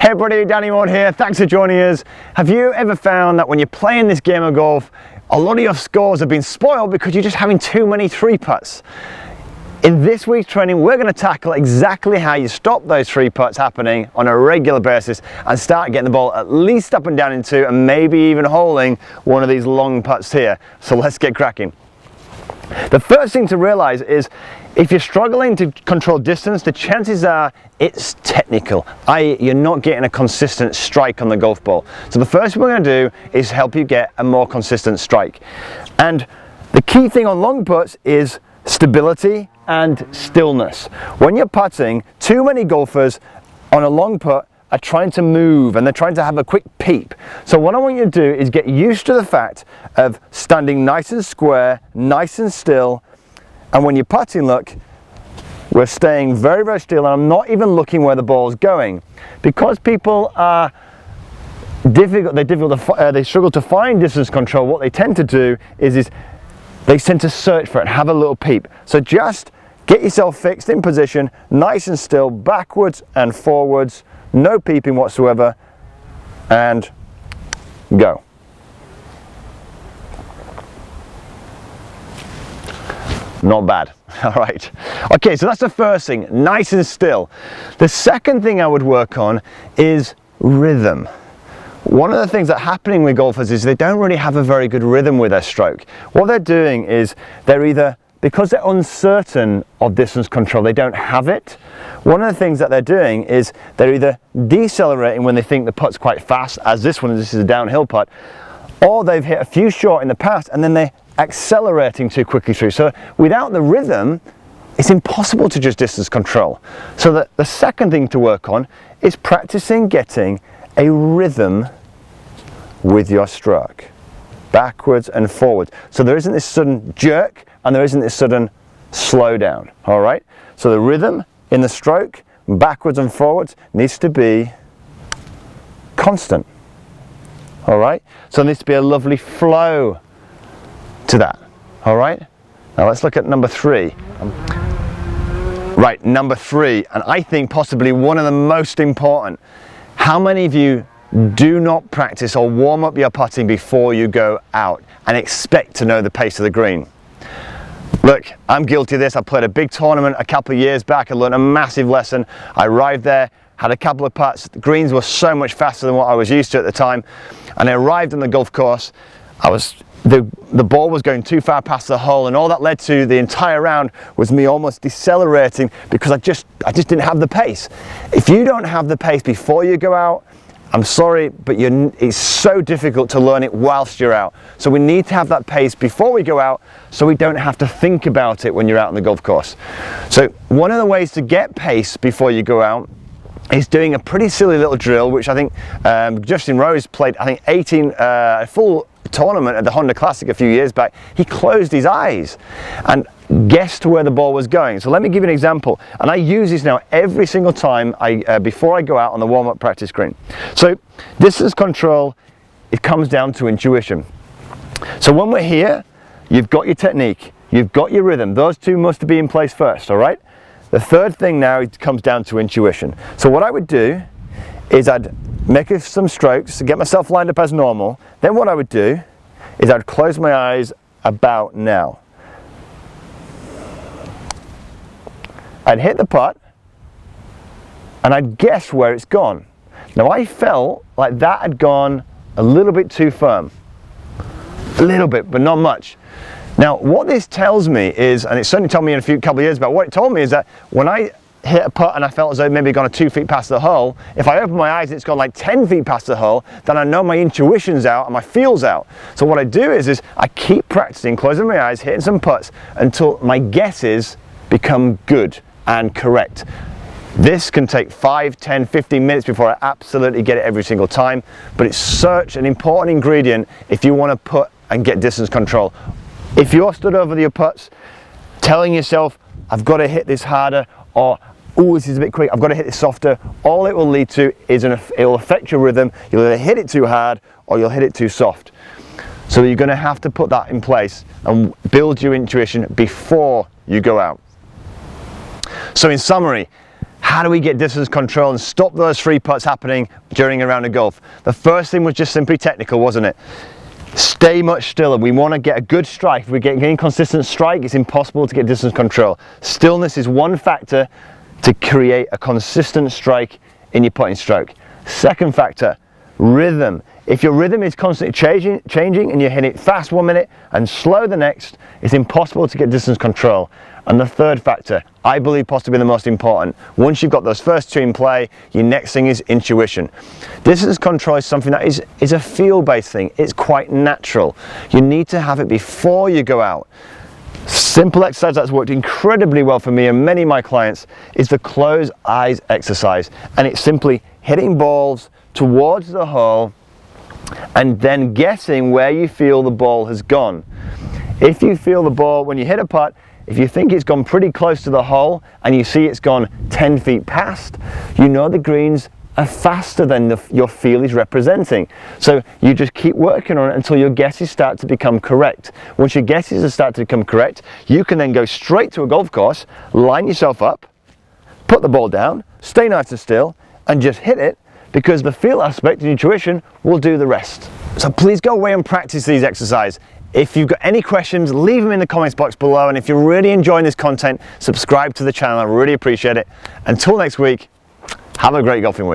Hey everybody, Danny Ward here, thanks for joining us. Have you ever found that when you're playing this game of golf, a lot of your scores have been spoiled because you're just having too many 3-putts? In this week's training, we're going to tackle exactly how you stop those 3-putts happening on a regular basis and start getting the ball at least up and down in 2 and maybe even holding one of these long putts here. So let's get cracking. The first thing to realize is if you're struggling to control distance, the chances are it's technical, i.e. you're not getting a consistent strike on the golf ball. So the first thing we're going to do is help you get a more consistent strike. And the key thing on long putts is stability and stillness. When you're putting, too many golfers on a long putt are trying to move and they're trying to have a quick peep. So what I want you to do is get used to the fact of standing nice and square, nice and still, and when you're putting, look, we're staying very, very still, and I'm not even looking where the ball's going. Because people are they struggle to find distance control, what they tend to do is they tend to search for it and have a little peep. So just get yourself fixed in position, nice and still, backwards and forwards, no peeping whatsoever, and go. Not bad. All right. Okay, so that's the first thing, nice and still. The second thing I would work on is rhythm. One of the things that's happening with golfers is they don't really have a very good rhythm with their stroke. What they're doing is they're either, because they're uncertain of distance control, they don't have it. One of the things that they're doing is they're either decelerating when they think the putt's quite fast, as this is a downhill putt, or they've hit a few short in the past and then they're accelerating too quickly through. So without the rhythm, it's impossible to just distance control. So the second thing to work on is practicing getting a rhythm with your stroke, backwards and forwards. So there isn't this sudden jerk and there isn't this sudden slow down, all right? So the rhythm in the stroke, backwards and forwards, needs to be constant, all right? So there needs to be a lovely flow to that, all right? Now let's look at number 3. Right, number 3, and I think possibly one of the most important. How many of you do not practice or warm up your putting before you go out and expect to know the pace of the green? Look, I'm guilty of this. I played a big tournament a couple of years back. I learned a massive lesson. I arrived there, had a couple of putts. The greens were so much faster than what I was used to at the time. And I arrived on the golf course. The ball was going too far past the hole, and all that led to the entire round was me almost decelerating because I just didn't have the pace. If you don't have the pace before you go out, I'm sorry, but it's so difficult to learn it whilst you're out. So we need to have that pace before we go out so we don't have to think about it when you're out on the golf course. So one of the ways to get pace before you go out is doing a pretty silly little drill, which I think Justin Rose played, I think 18 full tournament at the Honda Classic a few years back. He closed his eyes and guessed where the ball was going. So let me give you an example, and I use this now every single time before I go out on the warm-up practice green. So distance control, it comes down to intuition. So when we're here, you've got your technique, you've got your rhythm. Those two must be in place first, all right? The third thing now, it comes down to intuition. So what I would do is I'd make some strokes to get myself lined up as normal. Then what I would do is I'd close my eyes about now. I'd hit the putt and I'd guess where it's gone. Now I felt like that had gone a little bit too firm. A little bit, but not much. Now what this tells me is, and it certainly told me in a couple of years back, what it told me is that when I hit a putt and I felt as though maybe gone 2 feet past the hole, if I open my eyes and it's gone like 10 feet past the hole, then I know my intuition's out and my feel's out. So what I do is I keep practicing, closing my eyes, hitting some putts until my guesses become good and correct. This can take 5, 10, 15 minutes before I absolutely get it every single time, but it's such an important ingredient if you want to putt and get distance control. If you're stood over your putts telling yourself, I've got to hit this harder, or oh, this is a bit quick, I've got to hit this softer, all it will lead to is it will affect your rhythm. You'll either hit it too hard or you'll hit it too soft. So you're going to have to put that in place and build your intuition before you go out. So in summary, how do we get distance control and stop those free putts happening during a round of golf? The first thing was just simply technical, wasn't it? Stay much stiller. We want to get a good strike. If we're getting an inconsistent strike, it's impossible to get distance control. Stillness is one factor to create a consistent strike in your putting stroke. Second factor, rhythm. If your rhythm is constantly changing and you're hitting it fast 1 minute and slow the next, it's impossible to get distance control. And the third factor, I believe possibly the most important, once you've got those first two in play, your next thing is intuition. Distance control is something that is a feel-based thing. It's quite natural. You need to have it before you go out. Simple exercise that's worked incredibly well for me and many of my clients is the close eyes exercise. And it's simply hitting balls towards the hole and then guessing where you feel the ball has gone. If you feel the ball, when you hit a putt, if you think it's gone pretty close to the hole and you see it's gone 10 feet past, you know the greens are faster than your feel is representing. So you just keep working on it until your guesses start to become correct. Once your guesses start to become correct, you can then go straight to a golf course, line yourself up, put the ball down, stay nice and still, and just hit it, because the feel aspect and intuition will do the rest. So please go away and practice these exercises. If you've got any questions, leave them in the comments box below, and if you're really enjoying this content, subscribe to the channel. I really appreciate it. Until next week, have a great golfing week.